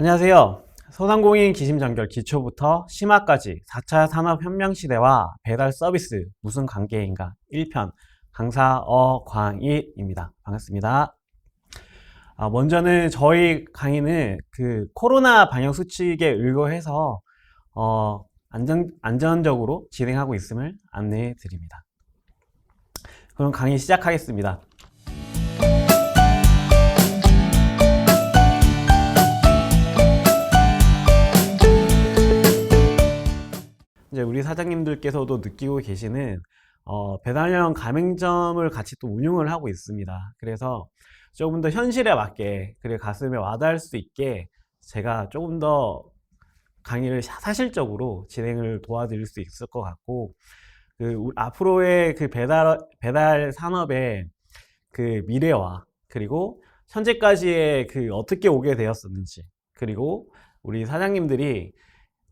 안녕하세요. 소상공인 기심전결 기초부터 심화까지 4차 산업혁명 시대와 배달 서비스 무슨 관계인가 1편 강사 어광일입니다. 반갑습니다. 먼저는 저희 강의는 그 코로나 방역 수칙에 의거해서 안전적으로 진행하고 있음을 안내해 드립니다. 그럼 강의 시작하겠습니다. 이제 우리 사장님들께서도 느끼고 계시는 배달형 가맹점을 같이 또 운영을 하고 있습니다. 그래서 조금 더 현실에 맞게 그리고 가슴에 와닿을 수 있게 제가 조금 더 강의를 사실적으로 진행을 도와드릴 수 있을 것 같고, 앞으로의 그 배달 산업의 그 미래와 그리고 현재까지의 그 어떻게 오게 되었었는지, 그리고 우리 사장님들이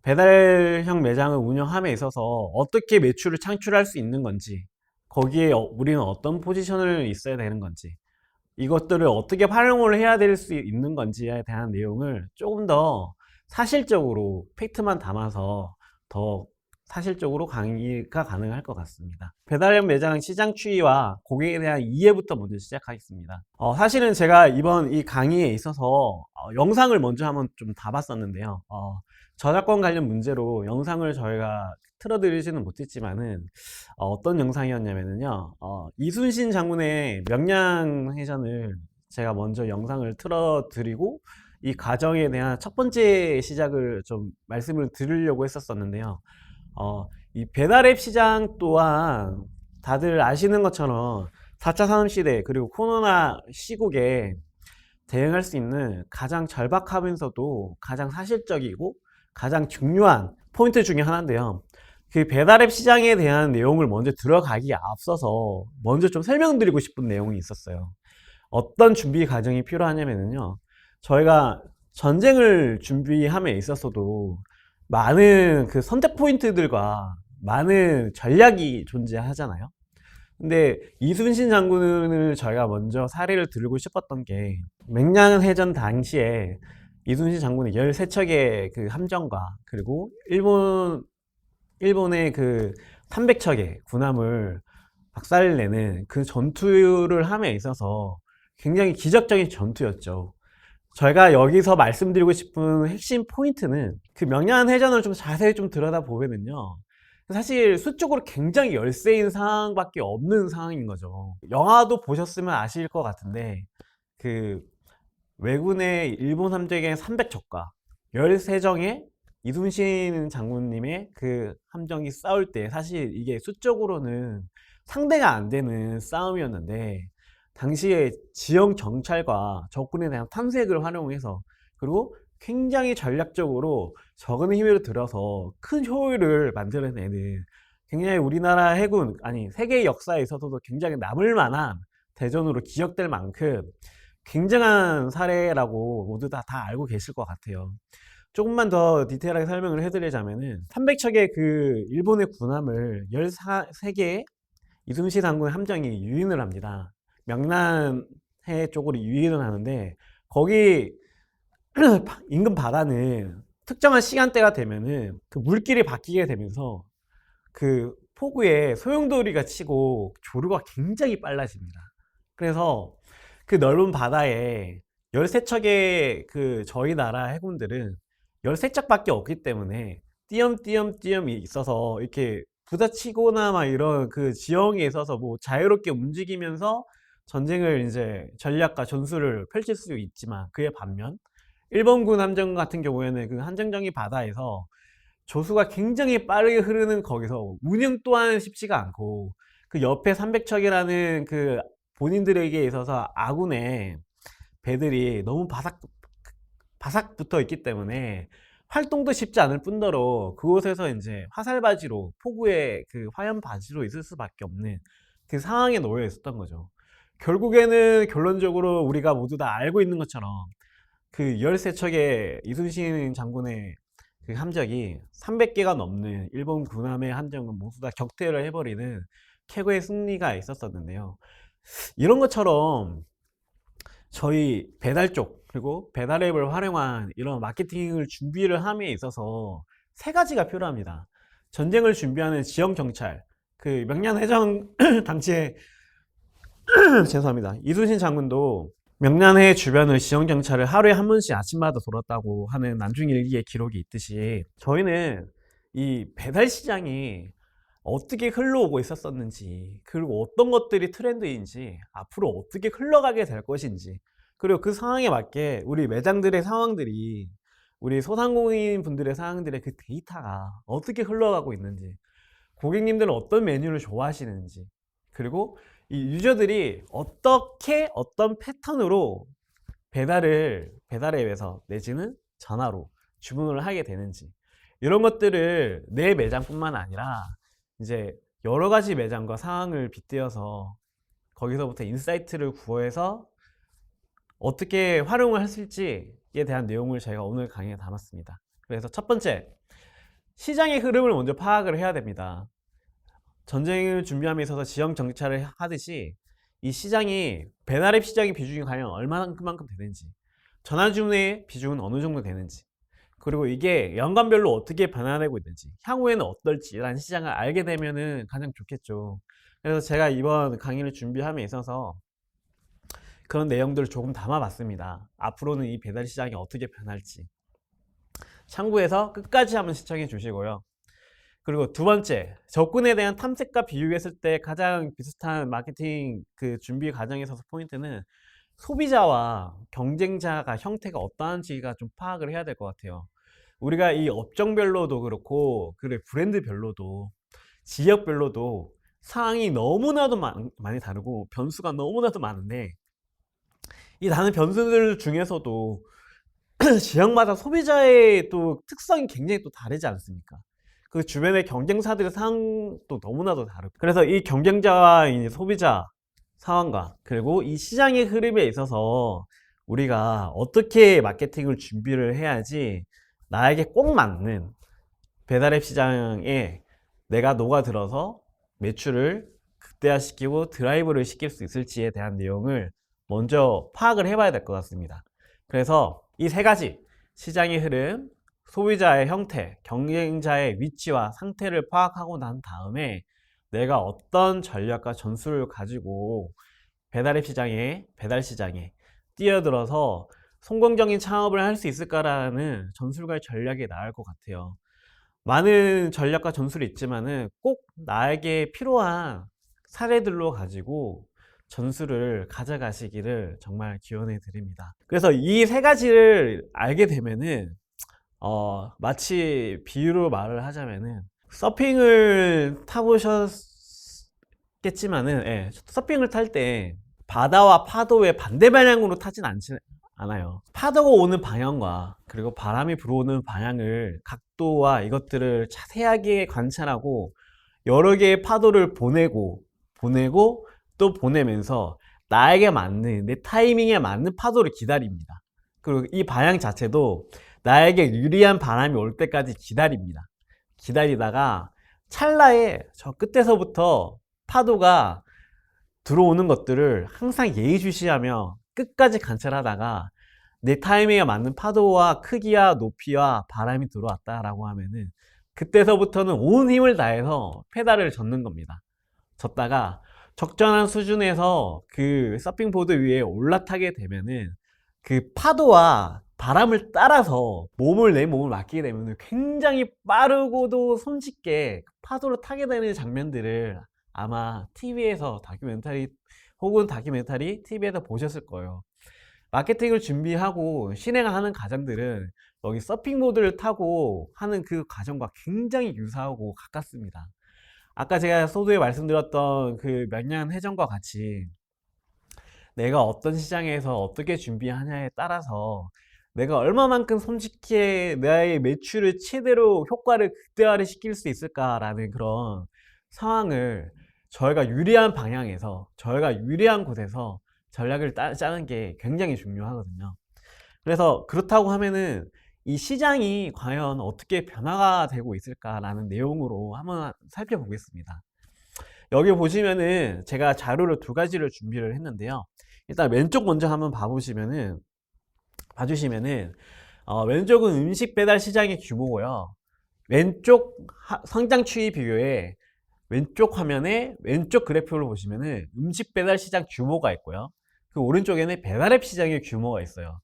배달형 매장을 운영함에 있어서 어떻게 매출을 창출할 수 있는 건지, 거기에 우리는 어떤 포지션을 있어야 되는 건지, 이것들을 어떻게 활용을 해야 될 수 있는 건지에 대한 내용을 조금 더 사실적으로 팩트만 담아서 더 사실적으로 강의가 가능할 것 같습니다. 배달형 매장 시장 추이와 고객에 대한 이해부터 먼저 시작하겠습니다. 사실은 제가 이번 이 강의에 있어서 영상을 먼저 한번 좀 담았었는데요. 저작권 관련 문제로 영상을 저희가 틀어드리지는 못했지만은 어떤 영상이었냐면요, 이순신 장군의 명량해전을 제가 먼저 영상을 틀어드리고 이 과정에 대한 첫 번째 시작을 좀 말씀을 드리려고 했었었는데요. 이 배달앱 시장 또한 다들 아시는 것처럼 4차 산업시대 그리고 코로나 시국에 대응할 수 있는 가장 절박하면서도 가장 사실적이고 가장 중요한 포인트 중에 하나인데요. 그 배달앱 시장에 대한 내용을 먼저 들어가기에 앞서서 먼저 좀 설명드리고 싶은 내용이 있었어요. 어떤 준비 과정이 필요하냐면요, 저희가 전쟁을 준비함에 있어서도 많은 그 선택 포인트들과 많은 전략이 존재하잖아요. 근데 이순신 장군을 저희가 먼저 사례를 들고 싶었던 게, 맹량해전 당시에 이순신 장군의 13척의 그 함정과 그리고 일본의 그 300척의 군함을 박살내는 그 전투를 함에 있어서 굉장히 기적적인 전투였죠. 저희가 여기서 말씀드리고 싶은 핵심 포인트는 그 명량해전을 좀 자세히 좀 들여다보면요, 사실 수적으로 굉장히 열세인 상황밖에 없는 상황인 거죠. 영화도 보셨으면 아실 것 같은데, 그 왜군의 일본 함정의 300척과 13정의 이순신 장군님의 그 함정이 싸울 때 사실 이게 수적으로는 상대가 안 되는 싸움이었는데, 당시에 지역 정찰과 적군에 대한 탐색을 활용해서 그리고 굉장히 전략적으로 적은 힘을 들여서 큰 효율을 만들어내는, 굉장히 우리나라 해군, 아니 세계 역사에 있어서도 굉장히 남을 만한 대전으로 기억될 만큼 굉장한 사례라고 모두 다 알고 계실 것 같아요. 조금만 더 디테일하게 설명을 해드리자면은 300척의 그 일본의 군함을 13개의 이순신 장군의 함정이 유인을 합니다. 명란해 쪽으로 유인을 하는데, 거기 인근 바다는 특정한 시간대가 되면은 그 물길이 바뀌게 되면서 그 폭우에 소용돌이가 치고 조류가 굉장히 빨라집니다. 그래서 그 넓은 바다에 13척의 그 저희 나라 해군들은 13척밖에 없기 때문에 띄엄띄엄띄엄이 있어서 이렇게 부딪히거나 막 이런 그 지형에 있어서 뭐 자유롭게 움직이면서 전쟁을 이제 전략과 전술을 펼칠 수 있지만, 그에 반면 일본군 함정 같은 경우에는 그 함정정이 바다에서 조수가 굉장히 빠르게 흐르는 거기서 운영 또한 쉽지가 않고, 그 옆에 300척이라는 그 본인들에게 있어서 아군의 배들이 너무 바삭 붙어 있기 때문에 활동도 쉽지 않을 뿐더러 그곳에서 이제 화살바지로, 폭우의 그 화염바지로 있을 수밖에 없는 그 상황에 놓여 있었던 거죠. 결국에는 결론적으로 우리가 모두 다 알고 있는 것처럼 그 13척의 이순신 장군의 그 함정이 300개가 넘는 일본 군함의 함정은 모두 다 격퇴를 해버리는 최고의 승리가 있었었는데요. 이런 것처럼 저희 배달 쪽, 그리고 배달앱을 활용한 이런 마케팅을 준비를 함에 있어서 세 가지가 필요합니다. 전쟁을 준비하는 지역 경찰, 그 명량해전 당시에 죄송합니다. 이순신 장군도 명란회 주변을 지역 경찰을 하루에 한 번씩 아침마다 돌았다고 하는 난중일기의 기록이 있듯이 저희는 이 배달 시장이 어떻게 흘러오고 있었었는지, 그리고 어떤 것들이 트렌드인지, 앞으로 어떻게 흘러가게 될 것인지, 그리고 그 상황에 맞게 우리 매장들의 상황들이, 우리 소상공인 분들의 상황들의 그 데이터가 어떻게 흘러가고 있는지, 고객님들은 어떤 메뉴를 좋아하시는지, 그리고 이 유저들이 어떻게 어떤 패턴으로 배달앱에서 내지는 전화로 주문을 하게 되는지, 이런 것들을 내 매장뿐만 아니라 이제 여러 가지 매장과 상황을 빗대어서 거기서부터 인사이트를 구해서 어떻게 활용을 했을지에 대한 내용을 제가 오늘 강의에 담았습니다. 그래서 첫 번째, 시장의 흐름을 먼저 파악을 해야 됩니다. 전쟁을 준비함에 있어서 지역 정찰을 하듯이 이 시장이 배달앱 시장의 비중이 과연 얼마만큼 되는지, 전화 주문의 비중은 어느 정도 되는지, 그리고 이게 연간별로 어떻게 변화되고 있는지, 향후에는 어떨지라는 시장을 알게 되면은 가장 좋겠죠. 그래서 제가 이번 강의를 준비함에 있어서 그런 내용들을 조금 담아봤습니다. 앞으로는 이 배달 시장이 어떻게 변할지 참고해서 끝까지 한번 시청해 주시고요. 그리고 두 번째, 접근에 대한 탐색과 비교했을 때 가장 비슷한 마케팅 그 준비 과정에 있어서 포인트는 소비자와 경쟁자가 형태가 어떠한지가 좀 파악을 해야 될 것 같아요. 우리가 이 업종별로도 그렇고, 그래 브랜드별로도, 지역별로도 상황이 너무나도 많이 다르고 변수가 너무나도 많은데, 이 많은 변수들 중에서도 지역마다 소비자의 또 특성이 굉장히 또 다르지 않습니까? 그 주변의 경쟁사들의 상황도 너무나도 다르고, 그래서 이 경쟁자와 이 소비자 상황과 그리고 이 시장의 흐름에 있어서 우리가 어떻게 마케팅을 준비를 해야지 나에게 꼭 맞는 배달앱 시장에 내가 녹아들어서 매출을 극대화시키고 드라이브를 시킬 수 있을지에 대한 내용을 먼저 파악을 해봐야 될 것 같습니다. 그래서 이 세 가지, 시장의 흐름, 소비자의 형태, 경쟁자의 위치와 상태를 파악하고 난 다음에 내가 어떤 전략과 전술을 가지고 배달 시장에 뛰어들어서 성공적인 창업을 할 수 있을까라는 전술과 전략이 나을 것 같아요. 많은 전략과 전술이 있지만은 꼭 나에게 필요한 사례들로 가지고 전술을 가져가시기를 정말 기원해 드립니다. 그래서 이 세 가지를 알게 되면은 마치 비유로 말을 하자면은 서핑을 타보셨겠지만은, 예, 서핑을 탈 때 바다와 파도의 반대 방향으로 타진 않아요. 파도가 오는 방향과 그리고 바람이 불어오는 방향을, 각도와 이것들을 자세하게 관찰하고 여러 개의 파도를 보내고 또 보내면서 나에게 맞는, 내 타이밍에 맞는 파도를 기다립니다. 그리고 이 방향 자체도 나에게 유리한 바람이 올 때까지 기다립니다. 기다리다가 찰나에 저 끝에서부터 파도가 들어오는 것들을 항상 예의주시하며 끝까지 관찰하다가 내 타이밍에 맞는 파도와 크기와 높이와 바람이 들어왔다라고 하면은 그때서부터는 온 힘을 다해서 페달을 젓는 겁니다. 젓다가 적절한 수준에서 그 서핑보드 위에 올라타게 되면은 그 파도와 바람을 따라서 내 몸을 맡기게 되면 굉장히 빠르고도 손쉽게 파도를 타게 되는 장면들을 아마 TV에서 다큐멘터리 TV에서 보셨을 거예요. 마케팅을 준비하고 실행하는 과정들은 여기 서핑보드를 타고 하는 그 과정과 굉장히 유사하고 가깝습니다. 아까 제가 소두에 말씀드렸던 그 명량해전과 같이 내가 어떤 시장에서 어떻게 준비하냐에 따라서 내가 얼마만큼 손쉽게 나의 매출을 최대로 효과를 극대화를 시킬 수 있을까라는 그런 상황을 저희가 유리한 방향에서, 저희가 유리한 곳에서 전략을 짜는 게 굉장히 중요하거든요. 그래서 그렇다고 하면은 이 시장이 과연 어떻게 변화가 되고 있을까라는 내용으로 한번 살펴보겠습니다. 여기 보시면은 제가 자료를 두 가지를 준비를 했는데요. 일단 왼쪽 먼저 한번 봐보시면은 봐주시면은 왼쪽은 음식 배달 시장의 규모고요. 왼쪽 성장 추이 비교에 왼쪽 화면에 왼쪽 그래프를 보시면은 음식 배달 시장 규모가 있고요. 그 오른쪽에는 배달앱 시장의 규모가 있어요.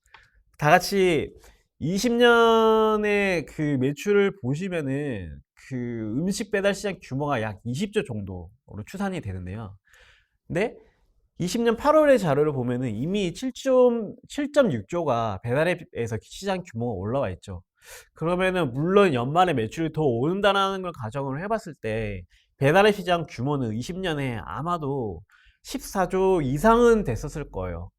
다 같이 20년의 그 매출을 보시면은 그 음식 배달 시장 규모가 약 20조 정도로 추산이 되는데요. 근데 20년 8월의 자료를 보면은 이미 7.6조가 배달앱에서 시장 규모가 올라와 있죠. 그러면은 물론 연말에 매출이 더 오른다는 걸 가정을 해봤을 때 배달앱 시장 규모는 20년에 아마도 14조 이상은 됐었을 거예요.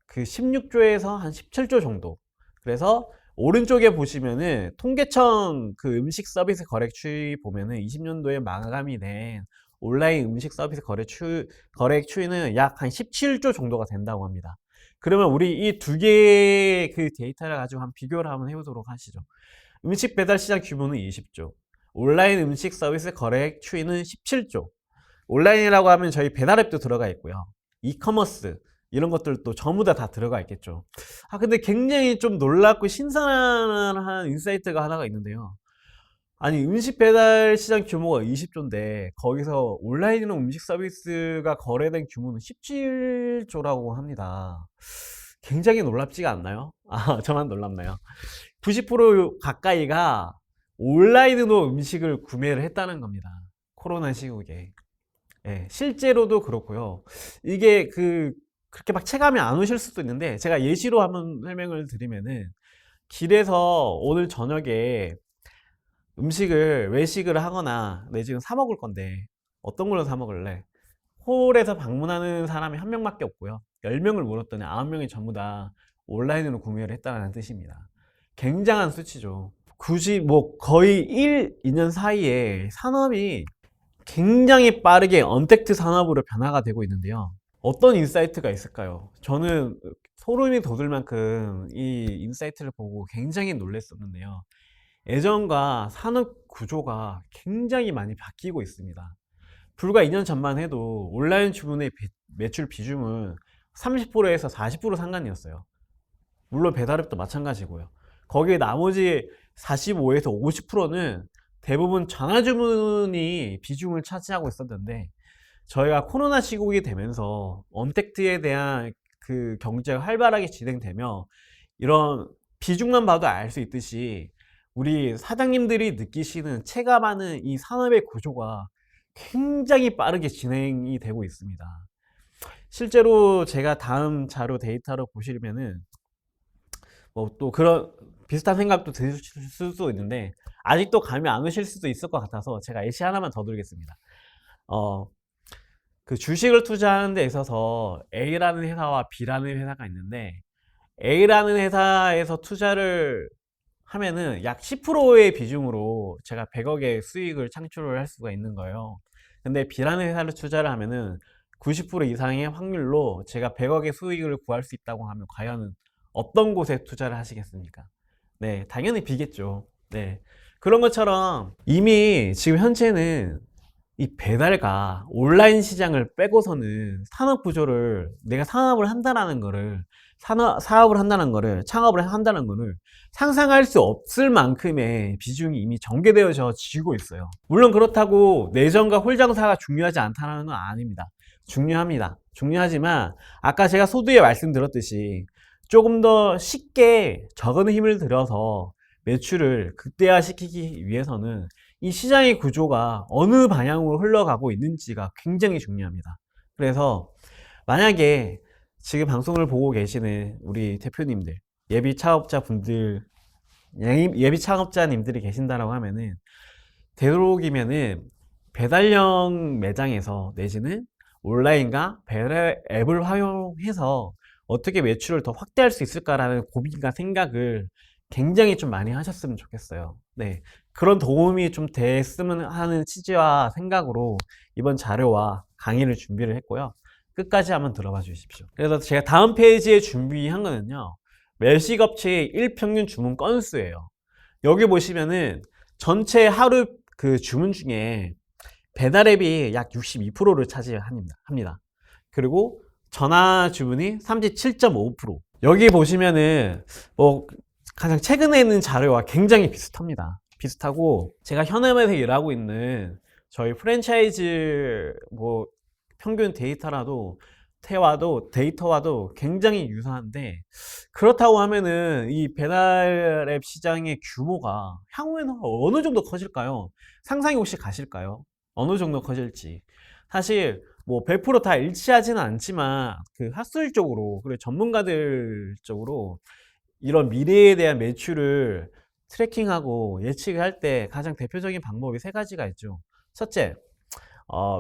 그 16조에서 한 17조 정도. 그래서 오른쪽에 보시면은 통계청 그 음식 서비스 거래 추이 보면은 20년도에 마감이 된 온라인 음식 서비스 거래액 추이는 약 한 17조 정도가 된다고 합니다. 그러면 우리 이 두 개의 그 데이터를 가지고 한 비교를 한번 해보도록 하시죠. 음식 배달 시장 규모는 20조, 온라인 음식 서비스 거래액 추이는 17조. 온라인이라고 하면 저희 배달앱도 들어가 있고요. 이커머스 이런 것들도 전부 다 들어가 있겠죠. 근데 굉장히 좀 놀랍고 신선한 인사이트가 하나가 있는데요. 아니, 음식 배달 시장 규모가 20조인데 거기서 온라인으로 음식 서비스가 거래된 규모는 17조라고 합니다. 굉장히 놀랍지가 않나요? 저만 놀랍나요? 90% 가까이가 온라인으로 음식을 구매를 했다는 겁니다. 코로나 시국에. 예, 실제로도 그렇고요. 이게 그렇게 막 체감이 안 오실 수도 있는데 제가 예시로 한번 설명을 드리면은 길에서 오늘 저녁에 음식을 외식을 하거나 내 지금 사 먹을 건데 어떤 걸로 사 먹을래? 홀에서 방문하는 사람이 한 명밖에 없고요. 10명을 물었더니 9명이 전부 다 온라인으로 구매를 했다는 뜻입니다. 굉장한 수치죠. 굳이 뭐 거의 1, 2년 사이에 산업이 굉장히 빠르게 언택트 산업으로 변화가 되고 있는데요. 어떤 인사이트가 있을까요? 저는 소름이 돋을 만큼 이 인사이트를 보고 굉장히 놀랐었는데요. 예전과 산업 구조가 굉장히 많이 바뀌고 있습니다. 불과 2년 전만 해도 온라인 주문의 매출 비중은 30%에서 40% 상관이었어요. 물론 배달앱도 마찬가지고요. 거기에 나머지 45에서 50%는 대부분 전화 주문이 비중을 차지하고 있었는데 저희가 코로나 시국이 되면서 언택트에 대한 그 경제가 활발하게 진행되며 이런 비중만 봐도 알 수 있듯이 우리 사장님들이 느끼시는 체감하는 이 산업의 구조가 굉장히 빠르게 진행이 되고 있습니다. 실제로 제가 다음 자료 데이터로 보시면은 뭐 또 그런 비슷한 생각도 드실 수도 있는데 아직도 감이 안 오실 수도 있을 것 같아서 제가 예시 하나만 더 드리겠습니다. 그 주식을 투자하는 데 있어서 A라는 회사와 B라는 회사가 있는데 A라는 회사에서 투자를 하면은 약 10%의 비중으로 제가 100억의 수익을 창출을 할 수가 있는 거예요. 근데 B라는 회사를 투자를 하면은 90% 이상의 확률로 제가 100억의 수익을 구할 수 있다고 하면 과연 어떤 곳에 투자를 하시겠습니까? 네, 당연히 B겠죠. 네. 그런 것처럼 이미 지금 현재는 이 배달과 온라인 시장을 빼고서는 산업 구조를 내가 사업을 한다는 거를 창업을 한다는 거를 상상할 수 없을 만큼의 비중이 이미 전개되어져 지고 있어요. 물론 그렇다고 내정과 홀장사가 중요하지 않다는 건 아닙니다. 중요합니다. 중요하지만 아까 제가 소두에 말씀드렸듯이 조금 더 쉽게 적은 힘을 들여서 매출을 극대화시키기 위해서는 이 시장의 구조가 어느 방향으로 흘러가고 있는지가 굉장히 중요합니다. 그래서 만약에 지금 방송을 보고 계시는 우리 대표님들, 예비 창업자님들이 계신다라고 하면은 되도록이면은 배달형 매장에서 내지는 온라인과 배달 앱을 활용해서 어떻게 매출을 더 확대할 수 있을까라는 고민과 생각을 굉장히 좀 많이 하셨으면 좋겠어요. 네. 그런 도움이 좀 됐으면 하는 취지와 생각으로 이번 자료와 강의를 준비를 했고요. 끝까지 한번 들어봐 주십시오. 그래서 제가 다음 페이지에 준비한 거는요. 외식업체의 일평균 주문 건수예요. 여기 보시면은 전체 하루 그 주문 중에 배달앱이 약 62%를 차지합니다. 그리고 전화 주문이 37.5%, 여기 보시면은 뭐 가장 최근에 있는 자료와 굉장히 비슷합니다. 비슷하고 제가 현업에서 일하고 있는 저희 프랜차이즈 뭐 평균 데이터와도 굉장히 유사한데, 그렇다고 하면은 이 배달앱 시장의 규모가 향후에는 어느 정도 커질까요? 상상이 혹시 가실까요? 어느 정도 커질지. 사실 뭐 100%다 일치하지는 않지만 그 학술적으로 그리고 전문가들 쪽으로 이런 미래에 대한 매출을 트래킹하고 예측을 할 때 가장 대표적인 방법이 세 가지가 있죠. 첫째,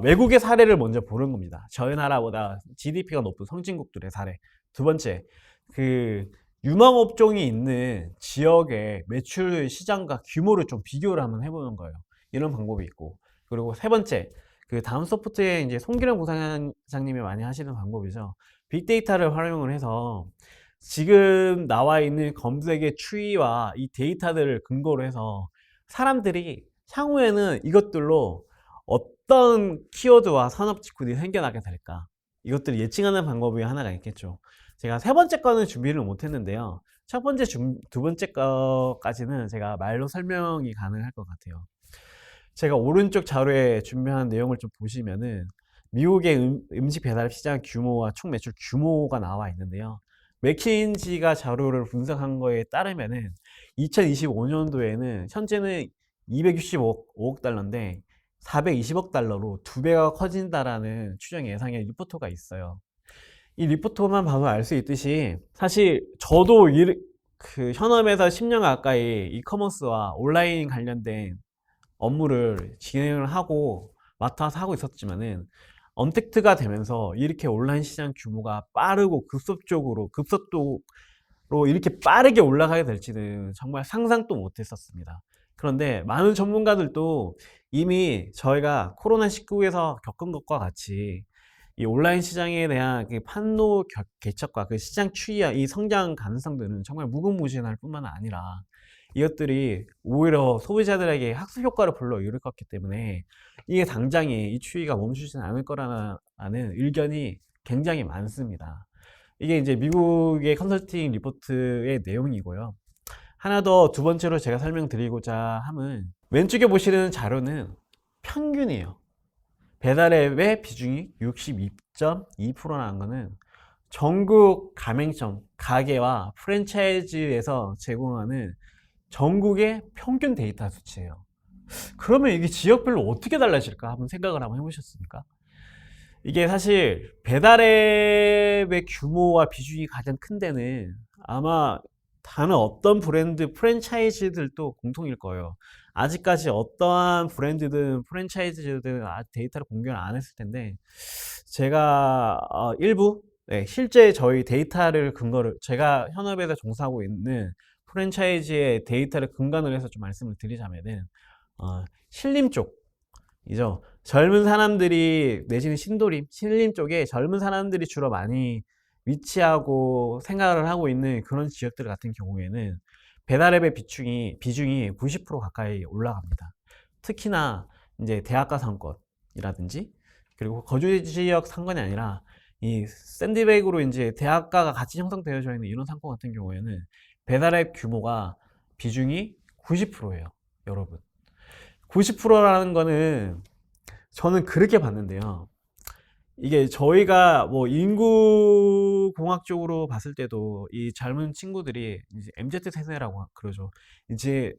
외국의 사례를 먼저 보는 겁니다. 저희 나라보다 GDP가 높은 선진국들의 사례. 두 번째, 그 유망업종이 있는 지역의 매출 시장과 규모를 좀 비교를 한번 해보는 거예요. 이런 방법이 있고. 그리고 세 번째, 그 다음 소프트에 이제 송기령 부사장님이 많이 하시는 방법이죠. 빅데이터를 활용을 해서 지금 나와 있는 검색의 추이와 이 데이터들을 근거로 해서 사람들이 향후에는 이것들로 어떤 키워드와 산업 직군이 생겨나게 될까, 이것들을 예측하는 방법이 하나가 있겠죠. 제가 세 번째 거는 준비를 못 했는데요. 첫 번째, 두 번째 거까지는 제가 말로 설명이 가능할 것 같아요. 제가 오른쪽 자료에 준비한 내용을 좀 보시면은 미국의 음식 배달 시장 규모와 총 매출 규모가 나와 있는데요. 맥킨지가 자료를 분석한 거에 따르면은 2025년도에는 현재는 265억 달러인데 420억 달러로 두 배가 커진다라는 추정 예상의 리포터가 있어요. 이 리포터만 봐도 알 수 있듯이 사실 저도 그 현업에서 10년 가까이 이커머스와 온라인 관련된 업무를 진행을 하고 맡아서 하고 있었지만은, 언택트가 되면서 이렇게 온라인 시장 규모가 빠르고 급속도로 이렇게 빠르게 올라가게 될지는 정말 상상도 못했었습니다. 그런데 많은 전문가들도 이미 저희가 코로나19에서 겪은 것과 같이 이 온라인 시장에 대한 그 판로 개척과 그 시장 추이와 이 성장 가능성들은 정말 무궁무진할 뿐만 아니라 이것들이 오히려 소비자들에게 학습 효과를 불러일으킬 거기 때문에 이게 당장에 이 추이가 멈추지는 않을 거라는 의견이 굉장히 많습니다. 이게 이제 미국의 컨설팅 리포트의 내용이고요. 하나 더 두 번째로 제가 설명드리고자 함은, 왼쪽에 보시는 자료는 평균이에요. 배달앱의 비중이 62.2%라는 거는 전국 가맹점, 가게와 프랜차이즈에서 제공하는 전국의 평균 데이터 수치예요. 그러면 이게 지역별로 어떻게 달라질까 한번 생각을 한번 해보셨습니까? 이게 사실 배달앱의 규모와 비중이 가장 큰 데는 아마 다른 어떤 브랜드 프랜차이즈들도 공통일 거예요. 아직까지 어떠한 브랜드든 프랜차이즈든 데이터를 공개를 안 했을 텐데, 제가 일부 실제 저희 데이터를 근거를, 제가 현업에서 종사하고 있는 프랜차이즈의 데이터를 근간으로 해서 좀 말씀을 드리자면은, 신림 쪽이죠. 젊은 사람들이 내지는 신림 쪽에 젊은 사람들이 주로 많이 위치하고 생활을 하고 있는 그런 지역들 같은 경우에는 배달앱의 비중이 90% 가까이 올라갑니다. 특히나 이제 대학가 상권이라든지, 그리고 거주 지역 상권이 아니라 이 샌드백으로 이제 대학가가 같이 형성되어져 있는 이런 상권 같은 경우에는 배달앱 규모가 비중이 90%예요, 여러분. 90%라는 거는 저는 그렇게 봤는데요. 이게 저희가 뭐 인구 공학적으로 봤을 때도 이 젊은 친구들이 이제 MZ 세대라고 그러죠. 이제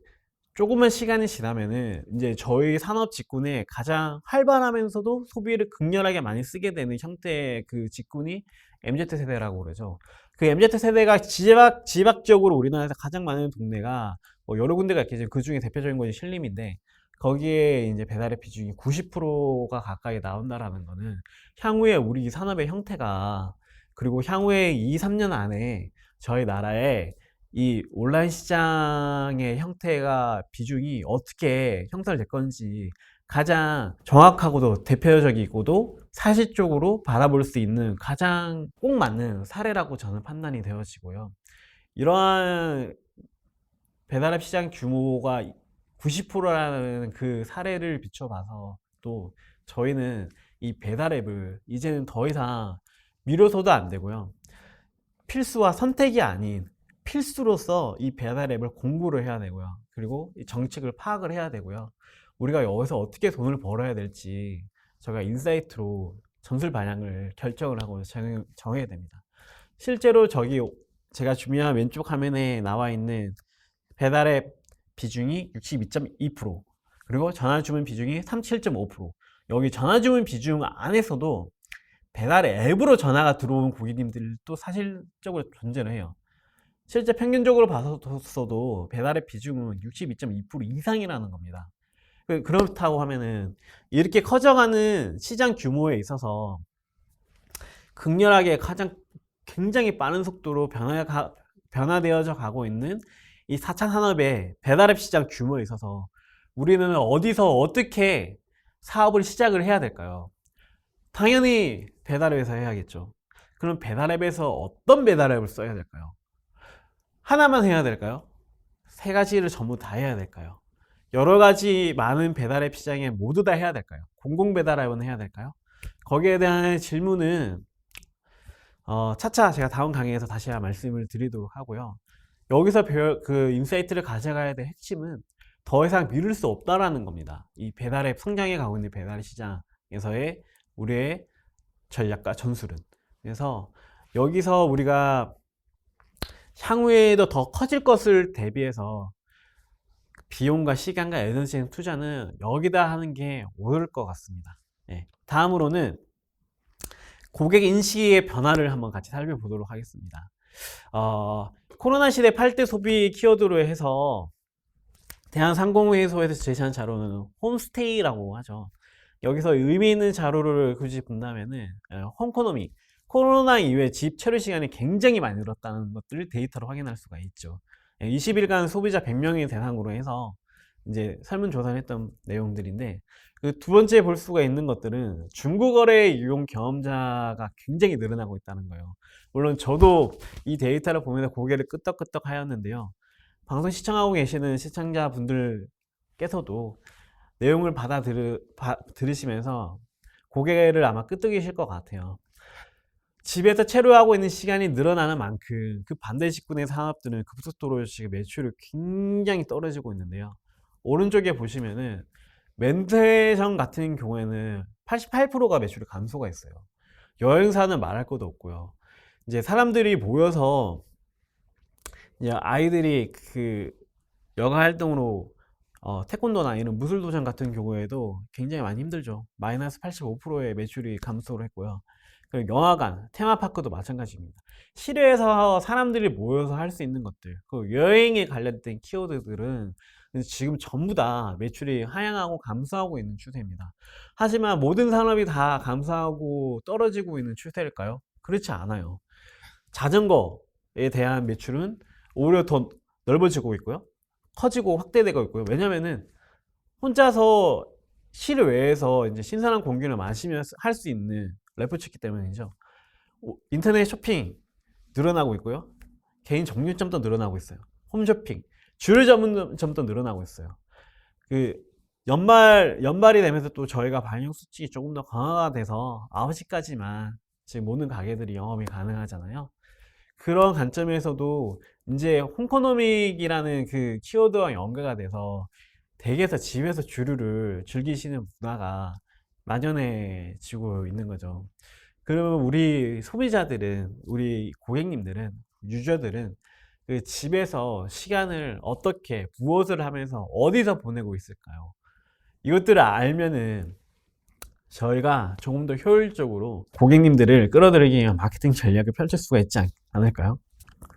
조금만 시간이 지나면은 이제 저희 산업 직군에 가장 활발하면서도 소비를 극렬하게 많이 쓰게 되는 형태의 그 직군이 MZ 세대라고 그러죠. 그 MZ 세대가 지박적으로 우리나라에서 가장 많은 동네가 뭐 여러 군데가 있겠지만 그 중에 대표적인 것이 신림인데, 거기에 이제 배달의 비중이 90%가 가까이 나온다라는 거는 향후에 우리 산업의 형태가, 그리고 향후에 2, 3년 안에 저희 나라에 이 온라인 시장의 형태가 비중이 어떻게 형성될 건지 가장 정확하고도 대표적이고도 사실적으로 바라볼 수 있는 가장 꼭 맞는 사례라고 저는 판단이 되어지고요. 이러한 배달앱 시장 규모가 90%라는 그 사례를 비춰봐서 또 저희는 이 배달앱을 이제는 더 이상 미뤄서도 안 되고요. 필수와 선택이 아닌 필수로서 이 배달 앱을 공부를 해야 되고요. 그리고 이 정책을 파악을 해야 되고요. 우리가 여기서 어떻게 돈을 벌어야 될지 저희가 인사이트로 전술 방향을 결정을 하고 정해야 됩니다. 실제로 저기 제가 준비한 왼쪽 화면에 나와 있는 배달앱 비중이 62.2%, 그리고 전화주문 비중이 37.5%. 여기 전화주문 비중 안에서도 배달 앱으로 전화가 들어온 고객님들도 사실적으로 존재를 해요. 실제 평균적으로 봤어도 배달앱 비중은 62.2% 이상이라는 겁니다. 그렇다고 하면은 이렇게 커져가는 시장 규모에 있어서 극렬하게 굉장히 빠른 속도로 변화되어져 가고 있는 이 4차 산업의 배달앱 시장 규모에 있어서 우리는 어디서 어떻게 사업을 시작을 해야 될까요? 당연히 배달앱에서 해야겠죠. 그럼 배달앱에서 어떤 배달앱을 써야 될까요? 하나만 해야 될까요? 세 가지를 전부 다 해야 될까요? 여러 가지 많은 배달앱 시장에 모두 다 해야 될까요? 공공 배달앱은 해야 될까요? 거기에 대한 질문은 차차 제가 다음 강의에서 다시 말씀을 드리도록 하고요. 여기서 그 인사이트를 가져가야 될 핵심은 더 이상 미룰 수 없다라는 겁니다. 이 배달앱 성장해 가고 있는 배달 시장에서의 우리의 전략과 전술은. 그래서 여기서 우리가 향후에도 더 커질 것을 대비해서 비용과 시간과 에너지 투자는 여기다 하는 게 옳을 것 같습니다. 네. 다음으로는 고객 인식의 변화를 한번 같이 살펴보도록 하겠습니다. 코로나 시대 8대 소비 키워드로 해서 대한상공회의소에서 제시한 자료는 홈스테이라고 하죠. 여기서 의미 있는 자료를 굳이 본다면은 홈코노미, 코로나 이후에 집 체류 시간이 굉장히 많이 늘었다는 것들을 데이터로 확인할 수가 있죠. 20일간 소비자 100명의 대상으로 해서 이제 설문조사를 했던 내용들인데, 그 두 번째 볼 수가 있는 것들은 중고거래 이용 경험자가 굉장히 늘어나고 있다는 거예요. 물론 저도 이 데이터를 보면서 고개를 끄덕끄덕 하였는데요. 방송 시청하고 계시는 시청자분들께서도 내용을 들으시면서 고개를 아마 끄덕이실 것 같아요. 집에서 체류하고 있는 시간이 늘어나는 만큼 그 반대 직군의 산업들은 급속도로 지금 매출이 굉장히 떨어지고 있는데요. 오른쪽에 보시면은 멘트션 같은 경우에는 88%가 매출이 감소가 있어요. 여행사는 말할 것도 없고요. 이제 사람들이 모여서 이제 아이들이 그 여가 활동으로 태권도나 이런 무술도전 같은 경우에도 굉장히 많이 힘들죠. 마이너스 85%의 매출이 감소를 했고요. 그리고 영화관, 테마파크도 마찬가지입니다. 실외에서 사람들이 모여서 할 수 있는 것들, 그 여행에 관련된 키워드들은 지금 전부 다 매출이 하향하고 감소하고 있는 추세입니다. 하지만 모든 산업이 다 감소하고 떨어지고 있는 추세일까요? 그렇지 않아요. 자전거에 대한 매출은 오히려 더 넓어지고 있고요. 커지고 확대되고 있고요. 왜냐면은 혼자서 실외에서 이제 신선한 공기를 마시면서 할 수 있는 레포츠기 때문이죠. 인터넷 쇼핑 늘어나고 있고요. 개인 정류점도 늘어나고 있어요. 홈쇼핑, 주류 전문점도 늘어나고 있어요. 그 연말이 되면서 또 저희가 방역 수칙이 조금 더 강화가 돼서 9시까지만 지금 모든 가게들이 영업이 가능하잖아요. 그런 관점에서도 이제 홈코노믹이라는 그 키워드와 연계가 돼서 댁에서 집에서 주류를 즐기시는 문화가 만연해지고 있는 거죠. 그러면 우리 소비자들은, 우리 고객님들은, 유저들은 그 집에서 시간을 어떻게, 무엇을 하면서 어디서 보내고 있을까요? 이것들을 알면은 저희가 조금 더 효율적으로 고객님들을 끌어들이기 위한 마케팅 전략을 펼칠 수가 있지 않을까요?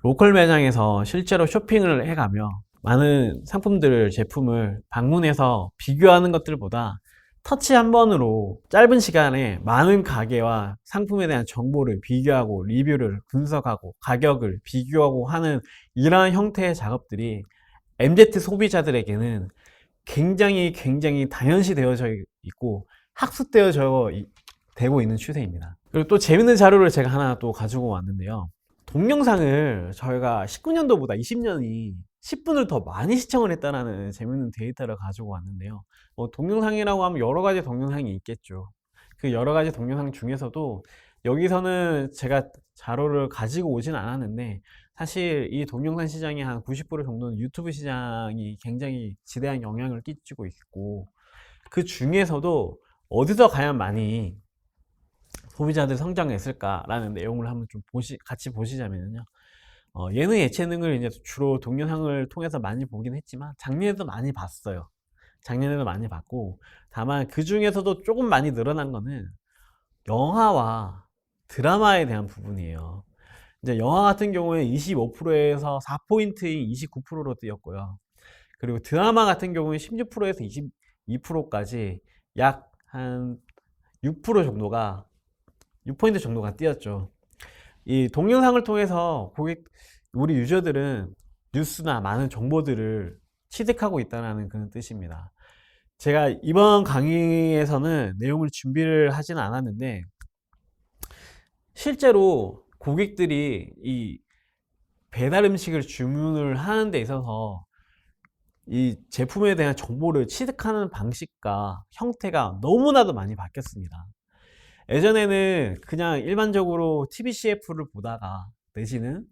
로컬 매장에서 실제로 쇼핑을 해가며 많은 상품들을, 제품을 방문해서 비교하는 것들보다 터치 한 번으로 짧은 시간에 많은 가게와 상품에 대한 정보를 비교하고 리뷰를 분석하고 가격을 비교하고 하는 이러한 형태의 작업들이 MZ 소비자들에게는 굉장히 당연시 되어져 있고 학습되어져 되고 있는 추세입니다. 그리고 또 재밌는 자료를 제가 하나 또 가지고 왔는데요. 동영상을 저희가 19년도보다 20년이 10분을 더 많이 시청을 했다는 재밌는 데이터를 가지고 왔는데요. 동영상이라고 하면 여러 가지 동영상이 있겠죠. 그 여러 가지 동영상 중에서도 여기서는 제가 자료를 가지고 오진 않았는데 사실 이 동영상 시장의 한 90% 정도는 유튜브 시장이 굉장히 지대한 영향을 끼치고 있고, 그 중에서도 어디서 가장 많이 소비자들 성장했을까라는 내용을 한번 좀 같이 보시자면요. 예능 예체능을 이제 주로 동영상을 통해서 많이 보긴 했지만 작년에도 많이 봤어요. 작년에도 많이 봤고, 다만 그 중에서도 조금 많이 늘어난 거는 영화와 드라마에 대한 부분이에요. 이제 영화 같은 경우에 25%에서 4포인트인 29%로 뛰었고요. 그리고 드라마 같은 경우는 16%에서 22%까지 약 한 6% 정도가 6포인트 정도가 뛰었죠. 이 동영상을 통해서 우리 유저들은 뉴스나 많은 정보들을 취득하고 있다는 그런 뜻입니다. 제가 이번 강의에서는 내용을 준비를 하진 않았는데 실제로 고객들이 이 배달 음식을 주문을 하는 데 있어서 이 제품에 대한 정보를 취득하는 방식과 형태가 너무나도 많이 바뀌었습니다. 예전에는 그냥 일반적으로 TBCF를 보다가 내지는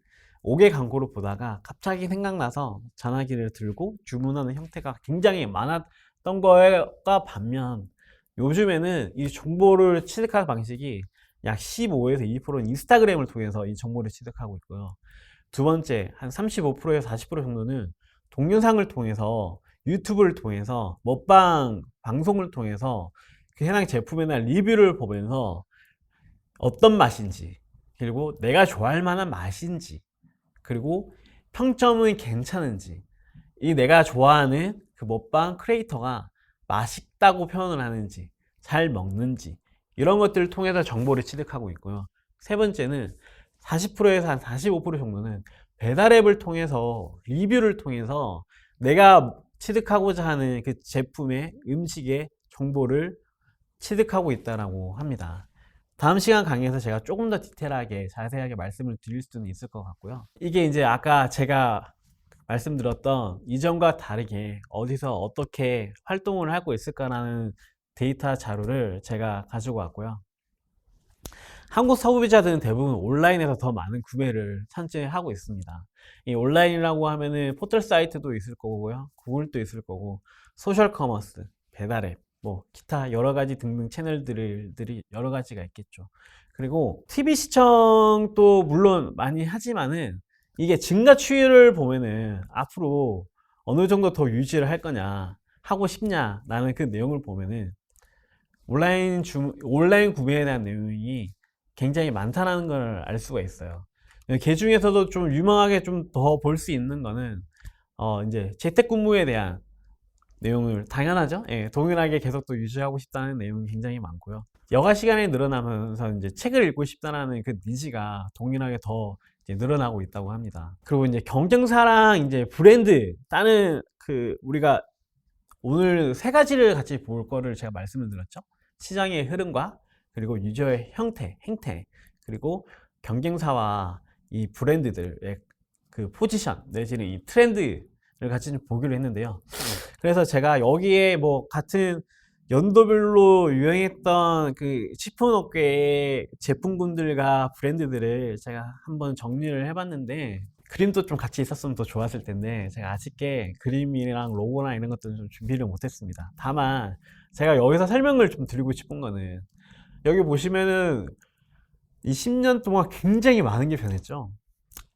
5개 광고를 보다가 갑자기 생각나서 전화기를 들고 주문하는 형태가 굉장히 많았던 거가 반면, 요즘에는 이 정보를 취득하는 방식이 약 15에서 20%는 인스타그램을 통해서 이 정보를 취득하고 있고요. 두 번째, 한 35%에서 40% 정도는 동영상을 통해서, 유튜브를 통해서, 먹방 방송을 통해서 그 해당 제품이나 리뷰를 보면서 어떤 맛인지, 그리고 내가 좋아할 만한 맛인지, 그리고 평점은 괜찮은지, 이 내가 좋아하는 그 먹방 크리에이터가 맛있다고 표현을 하는지, 잘 먹는지, 이런 것들을 통해서 정보를 취득하고 있고요. 세 번째는 40%에서 한 45% 정도는 배달앱을 통해서, 리뷰를 통해서 내가 취득하고자 하는 그 제품의, 음식의 정보를 취득하고 있다고 합니다. 다음 시간 강의에서 제가 조금 더 디테일하게 자세하게 말씀을 드릴 수는 있을 것 같고요. 이게 이제 아까 제가 말씀드렸던 이전과 다르게 어디서 어떻게 활동을 하고 있을까라는 데이터 자료를 제가 가지고 왔고요. 한국 소비자들은 대부분 온라인에서 더 많은 구매를 현재 하고 있습니다. 이 온라인이라고 하면은 포털 사이트도 있을 거고요, 구글도 있을 거고, 소셜 커머스, 배달앱, 뭐 기타 여러 가지 등등 채널들이 여러 가지가 있겠죠. 그리고 TV 시청도 물론 많이 하지만은 이게 증가 추이를 보면은 앞으로 어느 정도 더 유지를 할 거냐, 하고 싶냐라는 그 내용을 보면은 온라인 구매에 대한 내용이 굉장히 많다는 걸 알 수가 있어요. 그 중에서도 좀 유명하게 좀 더 볼 수 있는 거는 이제 재택근무에 대한 내용을, 당연하죠. 예, 동일하게 계속 또 유지하고 싶다는 내용이 굉장히 많고요. 여가 시간이 늘어나면서 이제 책을 읽고 싶다는 그 니즈가 동일하게 더 이제 늘어나고 있다고 합니다. 그리고 이제 경쟁사랑 이제 브랜드, 다른 그 우리가 오늘 세 가지를 같이 볼 거를 제가 말씀을 드렸죠. 시장의 흐름과, 그리고 유저의 형태, 행태, 그리고 경쟁사와 이 브랜드들의 그 포지션 내지는 이 트렌드를 같이 좀 보기로 했는데요. 그래서 제가 여기에 뭐 같은 연도별로 유행했던 그 식품업계의 제품군들과 브랜드들을 제가 한번 정리를 해봤는데, 그림도 좀 같이 있었으면 더 좋았을 텐데 제가 아쉽게 그림이랑 로고나 이런 것들은 좀 준비를 못했습니다. 다만 제가 여기서 설명을 좀 드리고 싶은 거는, 여기 보시면은 이 10년 동안 굉장히 많은 게 변했죠.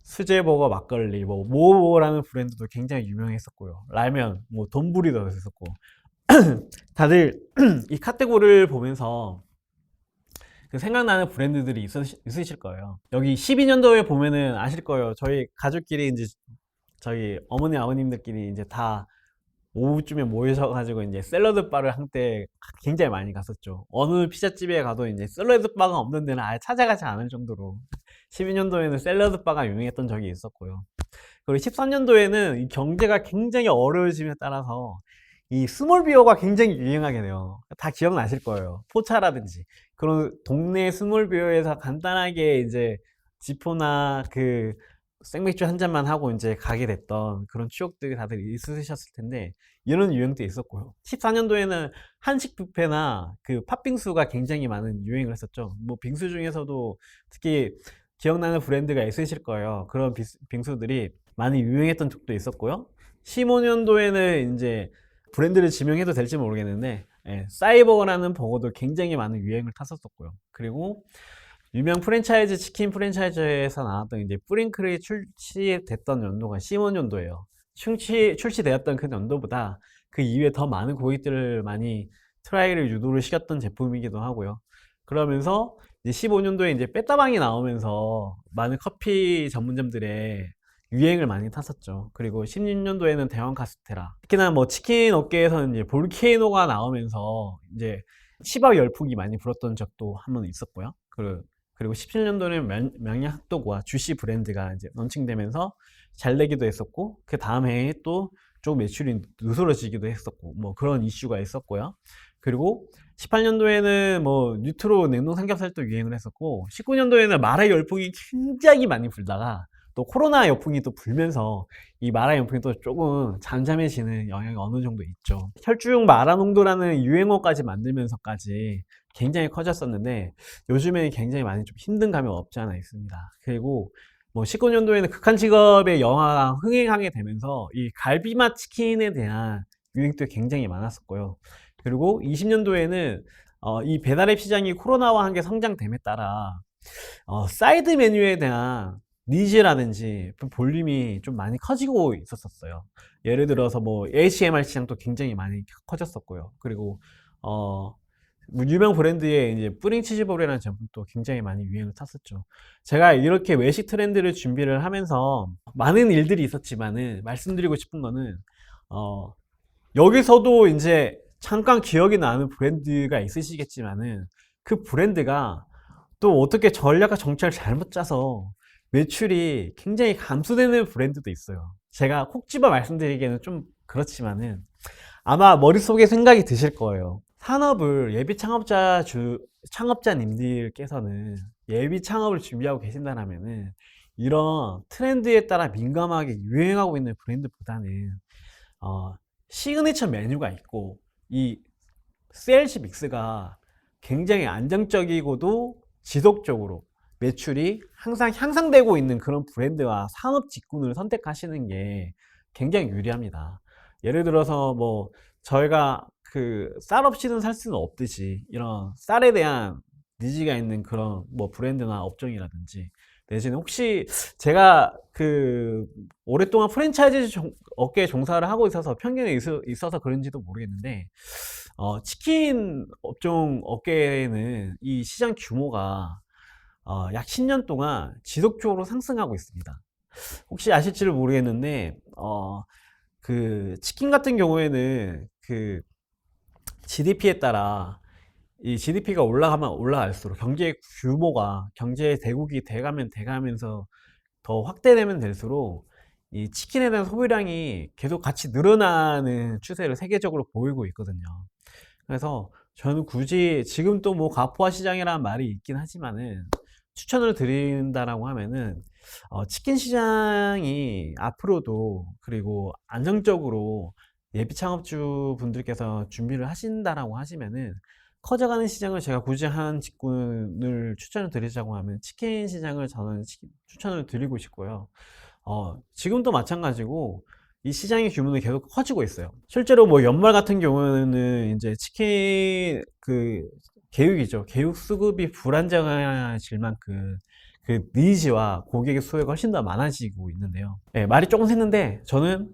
수제버거, 막걸리, 뭐 모모라는 브랜드도 굉장히 유명했었고요. 라면, 뭐 돈부리도 있었고 다들 이 카테고리를 보면서 그 생각나는 브랜드들이 있으실 거예요. 여기 12년도에 보면은 아실 거예요. 저희 가족끼리 이제 저희 어머니 아버님들끼리 이제 다 오후쯤에 모이셔가지고 이제 샐러드 바를 한때 굉장히 많이 갔었죠. 어느 피자집에 가도 이제 샐러드 바가 없는 데는 아예 찾아가지 않을 정도로 12년도에는 샐러드 바가 유행했던 적이 있었고요. 그리고 13년도에는 이 경제가 굉장히 어려워짐에 따라서 이 스몰 비어가 굉장히 유행하게 돼요. 다 기억나실 거예요. 포차라든지 그런 동네 스몰 비어에서 간단하게 이제 지포나 그 생맥주 한 잔만 하고 이제 가게 됐던 그런 추억들이 다들 있으셨을 텐데, 이런 유행도 있었고요. 14년도에는 한식 뷔페나 그 팥빙수가 굉장히 많은 유행을 했었죠. 뭐 빙수 중에서도 특히 기억나는 브랜드가 있으실 거예요. 그런 빙수들이 많이 유행했던 적도 있었고요. 15년도에는 이제 브랜드를 지명해도 될지 모르겠는데, 예, 사이버거라는 버거도 굉장히 많은 유행을 탔었었고요. 그리고 유명 프랜차이즈 치킨 프랜차이즈에서 나왔던 이제 뿌링클이 출시됐던 연도가 15년도예요. 출시되었던 그 연도보다 그 이후에 더 많은 고객들을 많이 트라이를 유도를 시켰던 제품이기도 하고요. 그러면서 이제 15년도에 이제 빼따방이 나오면서 많은 커피 전문점들의 유행을 많이 탔었죠. 그리고 16년도에는 대왕 카스테라. 특히나 뭐 치킨 업계에서는 이제 볼케이노가 나오면서 이제 치밥 열풍이 많이 불었던 적도 한 번 있었고요. 그리고 17년도에는 명량 핫도그와 주시 브랜드가 이제 런칭되면서 잘 되기도 했었고, 그 다음 해에 또 좀 매출이 누스러지기도 했었고, 뭐 그런 이슈가 있었고요. 그리고 18년도에는 뭐 뉴트로 냉동 삼겹살도 유행을 했었고, 19년도에는 마라 열풍이 굉장히 많이 불다가 또 코로나 열풍이 또 불면서 이 마라 열풍이 또 조금 잠잠해지는 영향이 어느 정도 있죠. 혈중 마라 농도라는 유행어까지 만들면서까지 굉장히 커졌었는데, 요즘에는 굉장히 많이 좀 힘든 감이 없지 않아 있습니다. 그리고 뭐 19년도에는 극한 직업의 영화가 흥행하게 되면서 이 갈비맛 치킨에 대한 유행도 굉장히 많았었고요. 그리고 20년도에는 이 배달앱 시장이 코로나와 함께 성장됨에 따라 사이드 메뉴에 대한 니즈라든지 볼륨이 좀 많이 커지고 있었어요. 예를 들어서 뭐 ACMR 시장도 굉장히 많이 커졌었고요. 그리고 유명 브랜드의 이제 뿌링 치즈볼이라는 제품도 굉장히 많이 유행을 탔었죠. 제가 이렇게 외식 트렌드를 준비를 하면서 많은 일들이 있었지만은 말씀드리고 싶은 거는 여기서도 이제 잠깐 기억이 나는 브랜드가 있으시겠지만은 그 브랜드가 또 어떻게 전략과 정책을 잘못 짜서 매출이 굉장히 감소되는 브랜드도 있어요. 제가 콕 집어 말씀드리기에는 좀 그렇지만은 아마 머릿속에 생각이 드실 거예요. 산업을 창업자님들께서는 예비 창업을 준비하고 계신다면은 이런 트렌드에 따라 민감하게 유행하고 있는 브랜드보다는 시그니처 메뉴가 있고 이 CLC 믹스가 굉장히 안정적이고도 지속적으로 매출이 항상 향상되고 있는 그런 브랜드와 산업 직군을 선택하시는 게 굉장히 유리합니다. 예를 들어서 뭐 저희가 그 쌀 없이는 살 수는 없듯이 이런 쌀에 대한 니즈가 있는 그런 뭐 브랜드나 업종이라든지, 내지는 혹시 제가 그 오랫동안 프랜차이즈 업계에 종사를 하고 있어서 편견이 있어서 그런지도 모르겠는데, 치킨 업종 업계에는 이 시장 규모가 약 10년 동안 지속적으로 상승하고 있습니다. 혹시 아실지를 모르겠는데 그 치킨 같은 경우에는 그 GDP에 따라 이 GDP가 올라가면 올라갈수록 경제 대국이 돼가면서 더 확대되면 될수록 이 치킨에 대한 소비량이 계속 같이 늘어나는 추세를 세계적으로 보이고 있거든요. 그래서 저는 굳이 지금 또 뭐 가포화 시장이라는 말이 있긴 하지만은 추천을 드린다라고 하면은 치킨 시장이 앞으로도 그리고 안정적으로 예비 창업주 분들께서 준비를 하신다라고 하시면은 커져가는 시장을 제가 굳이 한 직군을 추천을 드리자고 하면 치킨 시장을 저는 추천을 드리고 싶고요. 지금도 마찬가지고 이 시장의 규모는 계속 커지고 있어요. 실제로 뭐 연말 같은 경우는 이제 치킨 그 개육 수급이 불안정해질 만큼 그 니즈와 고객의 수요가 훨씬 더 많아지고 있는데요. 예, 말이 조금 샜는데 저는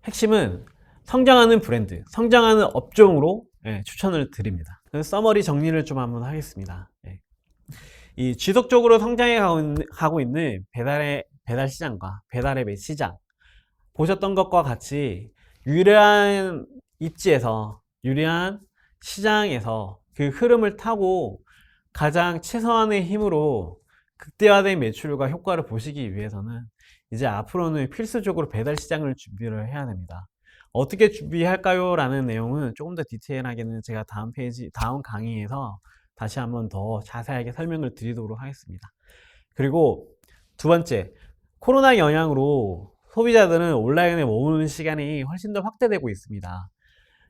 핵심은 성장하는 브랜드, 성장하는 업종으로 추천을 드립니다. 서머리 정리를 좀 한번 하겠습니다. 이 지속적으로 성장해 가고 있는 배달 시장과 배달앱의 시장, 보셨던 것과 같이 유리한 입지에서, 유리한 시장에서 그 흐름을 타고 가장 최소한의 힘으로 극대화된 매출과 효과를 보시기 위해서는 이제 앞으로는 필수적으로 배달 시장을 준비를 해야 됩니다. 어떻게 준비할까요? 라는 내용은 조금 더 디테일하게는 제가 다음 강의에서 다시 한번 더 자세하게 설명을 드리도록 하겠습니다. 그리고 두 번째, 코로나 영향으로 소비자들은 온라인에 머무는 시간이 훨씬 더 확대되고 있습니다.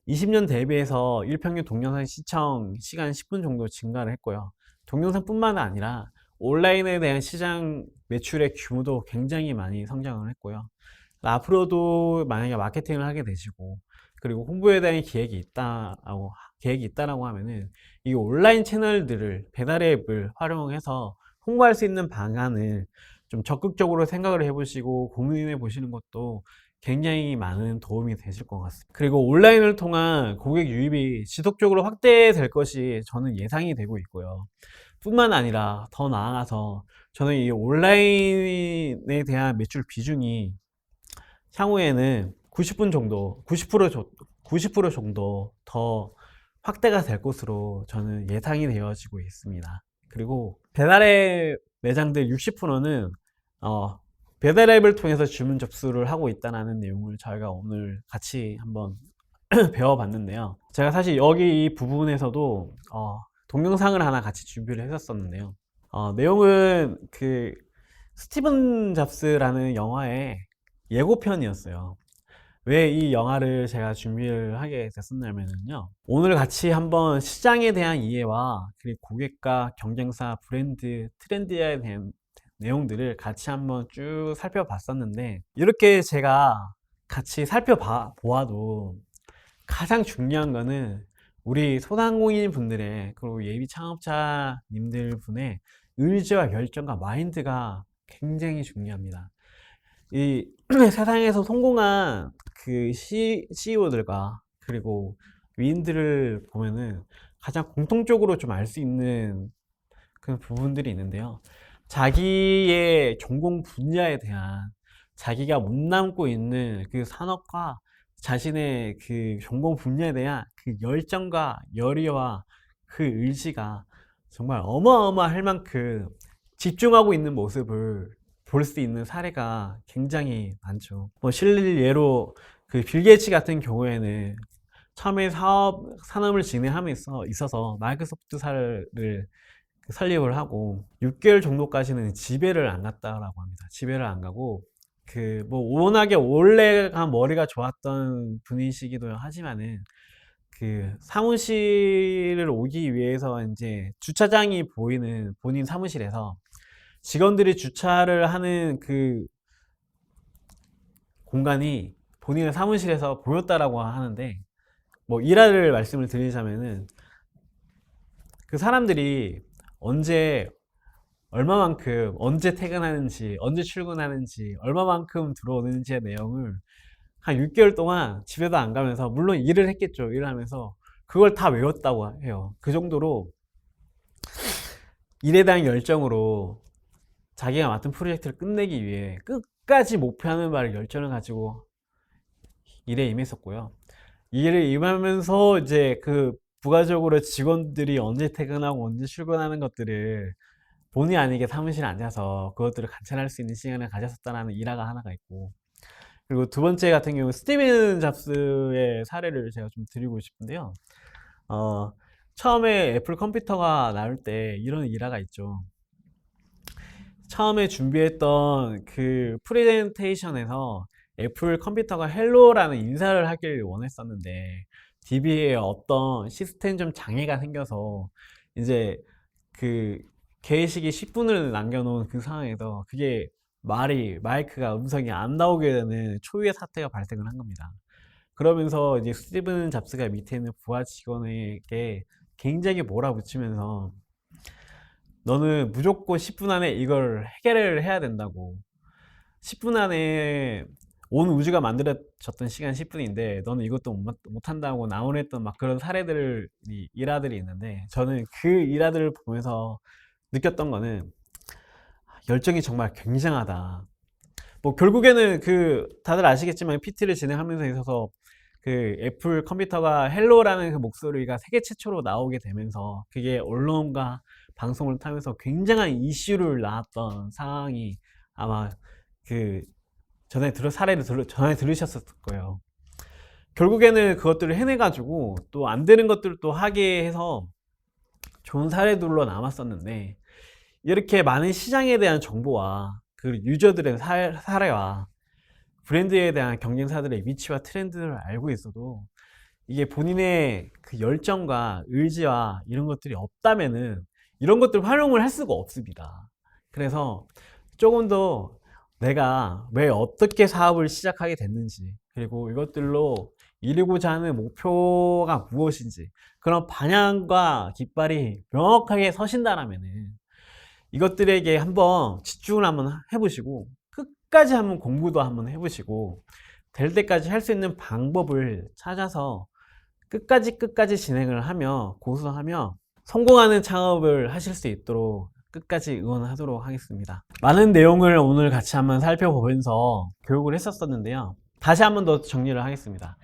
20년 대비해서 일평균 동영상 시청 시간 10분 정도 증가를 했고요. 동영상뿐만 아니라 온라인에 대한 시장 매출의 규모도 굉장히 많이 성장을 했고요. 앞으로도 만약에 마케팅을 하게 되시고 그리고 홍보에 대한 계획이 있다라고 하면은 이 온라인 채널들을 배달 앱을 활용해서 홍보할 수 있는 방안을 좀 적극적으로 생각을 해보시고 고민해 보시는 것도 굉장히 많은 도움이 되실 것 같습니다. 그리고 온라인을 통한 고객 유입이 지속적으로 확대될 것이 저는 예상이 되고 있고요. 뿐만 아니라 더 나아가서 저는 이 온라인에 대한 매출 비중이 향후에는 90분 정도, 90% 정도 더 확대가 될 것으로 저는 예상이 되어지고 있습니다. 그리고 배달의 매장들 60%는 배달앱을 통해서 주문 접수를 하고 있다는 내용을 저희가 오늘 같이 한번 배워봤는데요. 제가 사실 여기 이 부분에서도 동영상을 하나 같이 준비를 했었었는데요. 내용은 그 스티븐 잡스라는 영화의 예고편이었어요. 왜 이 영화를 제가 준비를 하게 됐었냐면요. 오늘 같이 한번 시장에 대한 이해와 그리고 고객과 경쟁사, 브랜드, 트렌드에 대한 내용들을 같이 한번 쭉 살펴봤었는데 이렇게 제가 같이 살펴보아도 가장 중요한 거는 우리 소상공인 분들의 그리고 예비 창업자님들 분의 의지와 열정과 마인드가 굉장히 중요합니다. 이 세상에서 성공한 그 CEO들과 그리고 위인들을 보면은 가장 공통적으로 좀 알 수 있는 그런 부분들이 있는데요. 자기의 전공 분야에 대한 자기가 몸담고 있는 그 산업과 자신의 그 전공 분야에 대한 그 열정과 열의와 그 의지가 정말 어마어마할 만큼 집중하고 있는 모습을 볼 수 있는 사례가 굉장히 많죠. 뭐 실례로 그 빌 게이츠 같은 경우에는 처음에 산업을 진행함에 있어서 마이크로소프트사를 설립을 하고 6개월 정도까지는 집에를 안 갔다라고 합니다. 집에를 안 가고 그 뭐 워낙에 원래가 머리가 좋았던 분이시기도 하지만은 그 사무실을 오기 위해서 이제 주차장이 보이는 본인 사무실에서 직원들이 주차를 하는 그 공간이 본인의 사무실에서 보였다라고 하는데 뭐 일화를 말씀을 드리자면은 그 사람들이 얼마만큼 언제 퇴근하는지 언제 출근하는지 얼마만큼 들어오는지의 내용을 한 6개월 동안 집에도 안 가면서 물론 일을 했겠죠. 일을 하면서 그걸 다 외웠다고 해요. 그 정도로 일에 대한 열정으로 자기가 맡은 프로젝트를 끝내기 위해 끝까지 목표하는 바를 열정을 가지고 일에 임했었고요. 일을 임하면서 이제 그 부가적으로 직원들이 언제 퇴근하고 언제 출근하는 것들을 본의 아니게 사무실에 앉아서 그것들을 관찰할 수 있는 시간을 가졌었다는 일화가 하나가 있고, 그리고 두 번째 같은 경우 스티븐 잡스의 사례를 제가 좀 드리고 싶은데요. 처음에 애플 컴퓨터가 나올 때 이런 일화가 있죠. 처음에 준비했던 그 프레젠테이션에서 애플 컴퓨터가 헬로라는 인사를 하길 원했었는데 DB에 어떤 시스템 장애가 생겨서 이제 그 개회식이 10분을 남겨놓은 그 상황에서 그게 마이크가 음성이 안 나오게 되는 초유의 사태가 발생을 한 겁니다. 그러면서 이제 스티븐 잡스가 밑에 있는 부하 직원에게 굉장히 몰아붙이면서 너는 무조건 10분 안에 이걸 해결을 해야 된다고. 10분 안에 온 우주가 만들어졌던 시간 10분인데 너는 이것도 못한다고 나오냈던 막 그런 일화들이 있는데, 저는 그 일화들을 보면서 느꼈던 거는 열정이 정말 굉장하다. 뭐 결국에는 그 다들 아시겠지만 PT를 진행하면서 있어서 그 애플 컴퓨터가 헬로라는 그 목소리가 세계 최초로 나오게 되면서 그게 언론과 방송을 타면서 굉장한 이슈를 낳았던 상황이 아마 그 전에 들으셨을 거예요. 결국에는 그것들을 해내가지고 또 안 되는 것들을 또 하게 해서 좋은 사례들로 남았었는데, 이렇게 많은 시장에 대한 정보와 그 유저들의 사례와 브랜드에 대한 경쟁사들의 위치와 트렌드를 알고 있어도 이게 본인의 그 열정과 의지와 이런 것들이 없다면은 이런 것들 활용을 할 수가 없습니다. 그래서 조금 더 내가 왜 어떻게 사업을 시작하게 됐는지, 그리고 이것들로 이루고자 하는 목표가 무엇인지, 그런 방향과 깃발이 명확하게 서신다라면은 이것들에게 한번 집중을 한번 해보시고 끝까지 한번 공부도 한번 해보시고 될 때까지 할 수 있는 방법을 찾아서 끝까지 진행을 하며 고수하며 성공하는 창업을 하실 수 있도록 끝까지 응원하도록 하겠습니다. 많은 내용을 오늘 같이 한번 살펴보면서 교육을 했었는데요. 다시 한번 더 정리를 하겠습니다.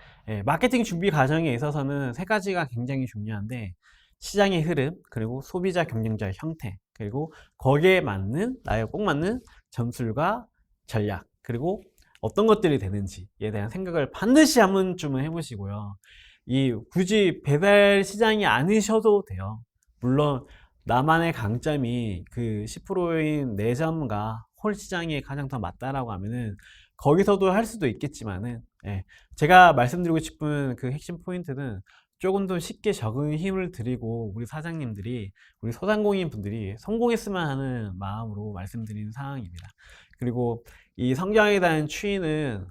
마케팅 준비 과정에 있어서는 세 가지가 굉장히 중요한데, 시장의 흐름, 그리고 소비자 경쟁자의 형태, 그리고 거기에 맞는 나에 꼭 맞는 점술과 전략, 그리고 어떤 것들이 되는지에 대한 생각을 반드시 한 번쯤은 해보시고요. 굳이 배달 시장이 아니셔도 돼요. 물론 나만의 강점이 그 10%인 내점과 홀 시장이 가장 더 맞다라고 하면은 거기서도 할 수도 있겠지만은, 제가 말씀드리고 싶은 그 핵심 포인트는 조금 더 쉽게 적응 힘을 드리고 우리 사장님들이, 우리 소상공인 분들이 성공했으면 하는 마음으로 말씀드리는 상황입니다. 그리고 이 성장에 대한 추이는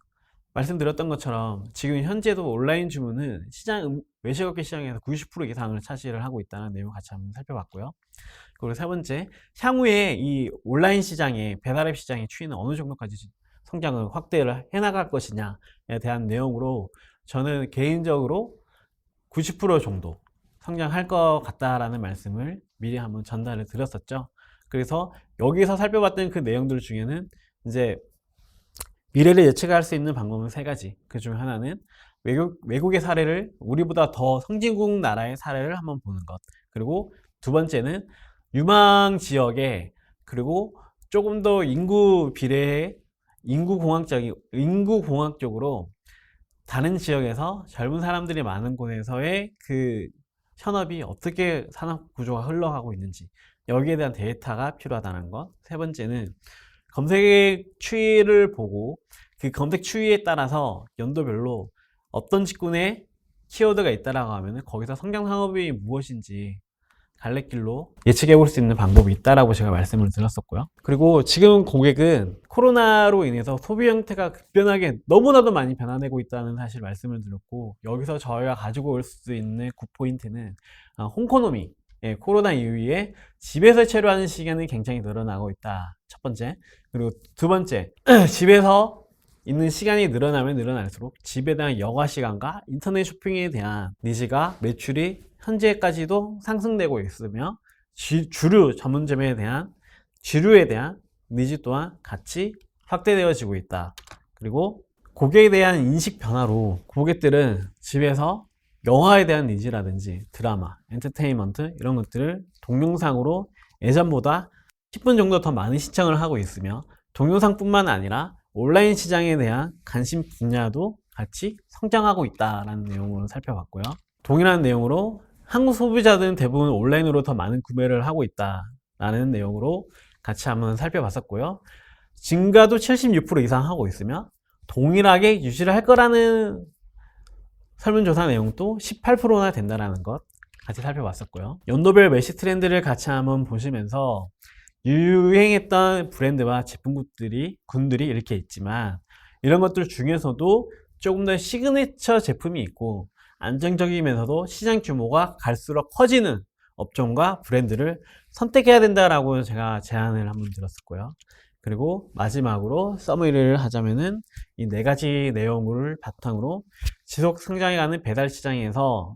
말씀드렸던 것처럼 지금 현재도 온라인 주문은 외식업계 시장에서 90% 이상을 차지를 하고 있다는 내용을 같이 한번 살펴봤고요. 그리고 세 번째, 향후에 이 온라인 시장의 배달앱 시장의 추이는 어느 정도까지 성장을 확대를 해나갈 것이냐에 대한 내용으로 저는 개인적으로 90% 정도 성장할 것 같다라는 말씀을 미리 한번 전달을 드렸었죠. 그래서 여기서 살펴봤던 그 내용들 중에는 이제 미래를 예측할 수 있는 방법은 세 가지. 그 중 하나는 외국의 사례를, 우리보다 더 선진국 나라의 사례를 한번 보는 것. 그리고 두 번째는 유망 지역에, 그리고 조금 더 인구 비례에 인구공학적으로 다른 지역에서 젊은 사람들이 많은 곳에서의 그 현업이 어떻게 산업 구조가 흘러가고 있는지, 여기에 대한 데이터가 필요하다는 것. 세 번째는 검색 추이를 보고 그 검색 추이에 따라서 연도별로 어떤 직군에 키워드가 있다라고 하면 거기서 성장 산업이 무엇인지 갈래길로 예측해 볼 수 있는 방법이 있다라고 제가 말씀을 드렸었고요. 그리고 지금 고객은 코로나로 인해서 소비 형태가 급변하게 너무나도 많이 변화되고 있다는 사실 말씀을 드렸고, 여기서 저희가 가지고 올 수 있는 굿포인트는 홈코노미, 코로나 이후에 집에서 체류하는 시간이 굉장히 늘어나고 있다. 첫 번째. 그리고 두 번째, 집에서 있는 시간이 늘어나면 늘어날수록 집에 대한 여가 시간과 인터넷 쇼핑에 대한 니즈가, 매출이 현재까지도 상승되고 있으며 주류 전문점에 대한 주류에 대한 니즈 또한 같이 확대되어지고 있다. 그리고 고객에 대한 인식 변화로 고객들은 집에서 영화에 대한 니즈라든지 드라마, 엔터테인먼트 이런 것들을 동영상으로 예전보다 10분 정도 더 많은 시청을 하고 있으며, 동영상뿐만 아니라 온라인 시장에 대한 관심 분야도 같이 성장하고 있다라는 내용으로 살펴봤고요. 동일한 내용으로 한국 소비자들은 대부분 온라인으로 더 많은 구매를 하고 있다라는 내용으로 같이 한번 살펴봤었고요. 증가도 76% 이상 하고 있으며 동일하게 유지를 할 거라는 설문조사 내용도 18%나 된다는 것 같이 살펴봤었고요. 연도별 매시 트렌드를 같이 한번 보시면서 유행했던 브랜드와 군들이 이렇게 있지만, 이런 것들 중에서도 조금 더 시그니처 제품이 있고 안정적이면서도 시장 규모가 갈수록 커지는 업종과 브랜드를 선택해야 된다라고 제가 제안을 한번 드렸었고요. 그리고 마지막으로 서머리를 하자면은 이 네 가지 내용을 바탕으로 지속 성장해가는 배달 시장에서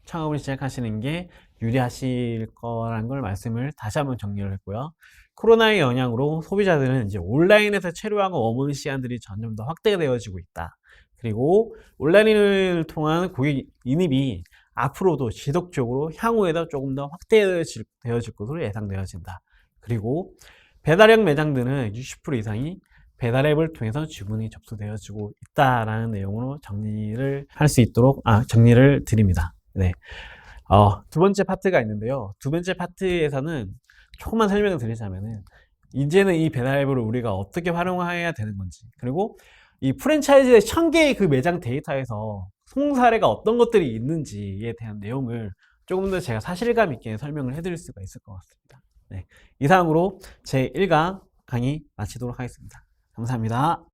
창업을 시작하시는 게 유리하실 거라는 걸 말씀을 다시 한번 정리를 했고요. 코로나의 영향으로 소비자들은 이제 온라인에서 체류하고 머무는 시간들이 점점 더 확대되어지고 있다. 그리고 온라인을 통한 고객 인입이 앞으로도 지속적으로 향후에도 조금 더 확대되어질 것으로 예상되어진다. 그리고 배달형 매장들은 60% 이상이 배달앱을 통해서 주문이 접수되어지고 있다라는 내용으로 정리를 할 수 있도록 정리를 드립니다. 네. 두 번째 파트가 있는데요. 두 번째 파트에서는 조금만 설명을 드리자면은 이제는 이 배달 앱을 우리가 어떻게 활용해야 되는 건지, 그리고 이 프랜차이즈의 1000개의 그 매장 데이터에서 성공 사례가 어떤 것들이 있는지에 대한 내용을 조금 더 제가 사실감 있게 설명을 해드릴 수가 있을 것 같습니다. 네, 이상으로 제 1강 강의 마치도록 하겠습니다. 감사합니다.